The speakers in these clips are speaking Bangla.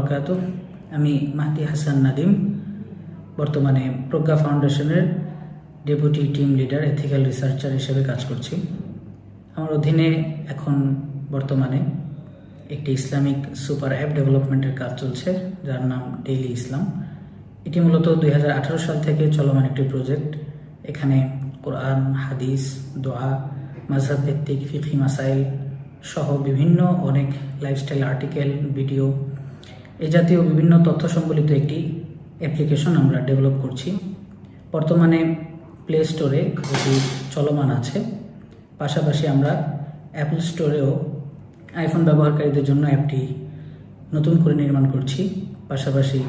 বারাকাতুহু। আমি মাহদি হাসান নাদিম, বর্তমানে প্রজ্ঞা ফাউন্ডেশনের deputy team leader ethical researcher হিসেবে কাজ করছি। আমার অধীনে এখন বর্তমানে একটি ইসলামিক সুপার অ্যাপ ডেভেলপমেন্টের কাজ চলছে, যার নাম ডেইলি ইসলাম। এটি মূলত 2018 সাল থেকে চলমান একটি প্রজেক্ট। এখানে কোরআন, হাদিস, দোয়া, মাযহাব ভিত্তিক ফিকহি মাসাইল সহ বিভিন্ন অনেক লাইফস্টাইল আর্টিকেল, ভিডিও, এ জাতীয় বিভিন্ন তথ্য সম্বলিত একটি অ্যাপ্লিকেশন আমরা ডেভেলপ করছি। বর্তমানে প্লে স্টোরে এটি চলমান আছে। পাশাপাশি আমরা অ্যাপল স্টোরেও আইফোন ব্যবহারকারীদের জন্য অ্যাপটি নতুন করে নির্মাণ করছি। পাশাপাশি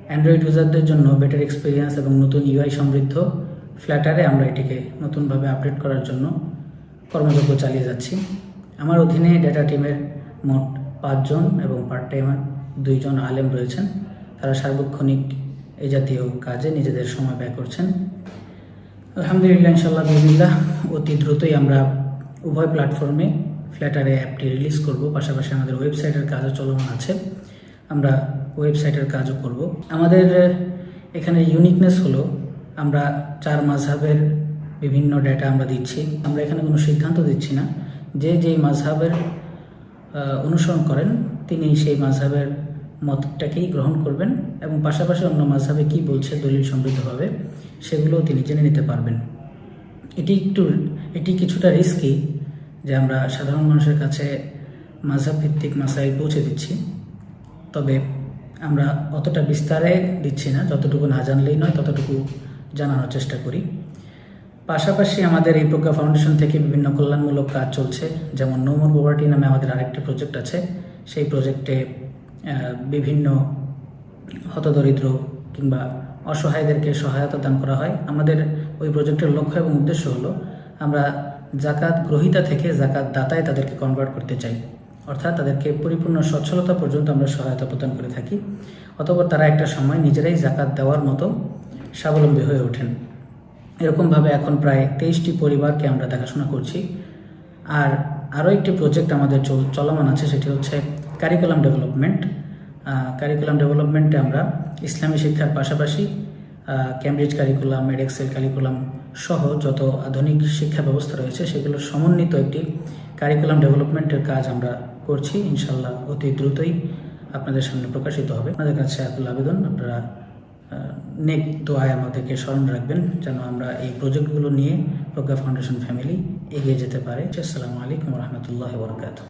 অ্যান্ড্রয়েড ইউজারদের জন্য বেটার এক্সপিরিয়েন্স এবং নতুন ইউআই সমৃদ্ধ ফ্ল্যাটারে আমরা এটিকে নতুনভাবে আপডেট করার জন্য কর্মযজ্ঞ চালিয়ে যাচ্ছি। আমার অধীনে ডেটা টিমের মোট 5 জন এবং পার্ট টাইমার 2 জন আলেম রয়েছেন। তারা সার্বক্ষণিক এই জাতীয় কাজে নিজেদের সময় ব্যয় করছেন। আলহামদুলিল্লাহ, ইনশাআল্লাহ বিসমিল্লাহ, অতি দ্রুতই আমরা উভয় প্ল্যাটফর্মে ফ্ল্যাটারে অ্যাপটি রিলিজ করব। পাশাপাশি আমাদের ওয়েবসাইটের কাজও চলমান আছে, আমরা ওয়েবসাইটের কাজও করব। আমাদের এখানে ইউনিকনেস হলো আমরা 4 মাযহাবের বিভিন্ন ডেটা আমরা দিচ্ছি। আমরা এখানে কোনো সিদ্ধান্ত দিচ্ছি না। যে যেই মাযহাবের অনুসরণ করেন তিনি সেই মাযহাবের মতটাকেই গ্রহণ করবেন এবং পাশাপাশি অন্য মাযহাবে কী বলছে দলিল সমৃদ্ধভাবে সেগুলোও তিনি জেনে নিতে পারবেন। এটি কিছুটা রিস্কি যে আমরা সাধারণ মানুষের কাছে মাযহাব ভিত্তিক মাসাইল পৌঁছে দিচ্ছি, তবে আমরা অতটা বিস্তারে দিচ্ছি না, যতটুকু না জানলেই নয় ততটুকু জানানোর চেষ্টা করি। পাশাপাশি আমাদের এই প্রজ্ঞা ফাউন্ডেশন থেকে বিভিন্ন কল্যাণমূলক কাজ চলছে, যেমন নো মোর পভার্টি নামে আমাদের আরেকটি প্রজেক্ট আছে। সেই প্রজেক্টে বিভিন্ন হতদরিদ্র কিংবা অসহায়দেরকে সহায়তা দান করা হয়। আমাদের ওই প্রজেক্টের লক্ষ্য এবং উদ্দেশ্য হলো আমরা জাকাত গ্রহীতা থেকে জাকাত দাতায় তাদেরকে কনভার্ট করতে চাই, অর্থাৎ তাদেরকে পরিপূর্ণ সচ্ছলতা পর্যন্ত আমরা সহায়তা প্রদান করে থাকি। অতঃপর তারা একটা সময় নিজেরাই জাকাত দেওয়ার মতো স্বাবলম্বী হয়ে ওঠেন। এরকমভাবে এখন প্রায় 23টি পরিবারকে আমরা দেখাশোনা করছি। আর আরও একটি প্রজেক্ট আমাদের চলমান আছে, সেটি হচ্ছে কারিকুলাম ডেভেলপমেন্ট। কারিকুলাম ডেভেলপমেন্টে আমরা ইসলামী শিক্ষার পাশাপাশি ক্যামব্রিজ কারিকুলাম, এডেক্সেল কারিকুলাম সহ যত আধুনিক শিক্ষা ব্যবস্থা রয়েছে সেগুলোর সমন্বিত একটি কারিকুলাম ডেভেলপমেন্টের কাজ আমরা করছি। ইনশাল্লাহ অতি দ্রুতই আপনাদের সামনে প্রকাশিত হবে। আপনাদের কাছে আকুল আবেদন, আপনারা নেক দোয়ায় আমাদেরকে স্মরণ রাখবেন যেন আমরা এই প্রজেক্টগুলো নিয়ে প্রজ্ঞা ফাউন্ডেশন ফ্যামিলি এগিয়ে যেতে পারে। আসসালামু আলাইকুম ওয়া রাহমাতুল্লাহি ওয়া বারাকাতুহু।